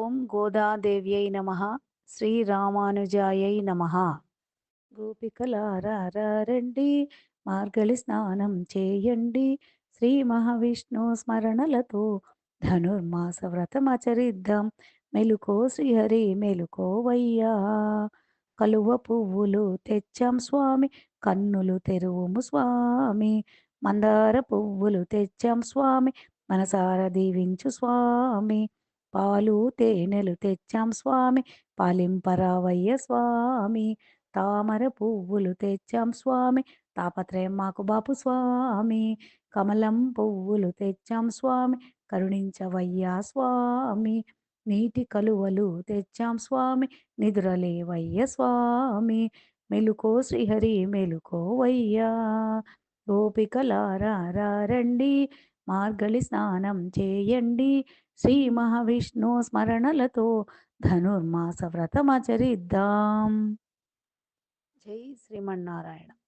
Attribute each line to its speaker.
Speaker 1: ఓం గోదాదేవ్యై నమః. శ్రీరామానుజాయై నమః. గోపికలారా రండి, మార్గళి స్నానం చేయండి. శ్రీ మహావిష్ణు స్మరణలతో ధనుర్మాస వ్రతమాచరిద్దాం. మెలుకో శ్రీహరి మెలుకోవయ్యా. కలువ పువ్వులు తెచ్చాం స్వామి, కన్నులు తెరువుము స్వామి. మందార పువ్వులు తెచ్చాం స్వామి, మనసార దీవించు స్వామి. పాలు తేనెలు తెచ్చాం స్వామి, పాలింపరావయ్య స్వామి. తామర పువ్వులు తెచ్చాం స్వామి, తాపత్రయం మాకు బాపు స్వామి. కమలం పువ్వులు తెచ్చాం స్వామి, కరుణించవయ్యా స్వామి. నీటి కలువలు తెచ్చాం స్వామి, నిదురలేవయ్య స్వామి. మెలుకో శ్రీహరి మెలుకోవయ్యా. గోపికలారా రండి, మార్గళి స్నానం చేయండి. శ్రీ మహావిష్ణు స్మరణలతో ధనుర్మాస వ్రతమాచరిద్దాం. జై శ్రీమన్నారాయణ.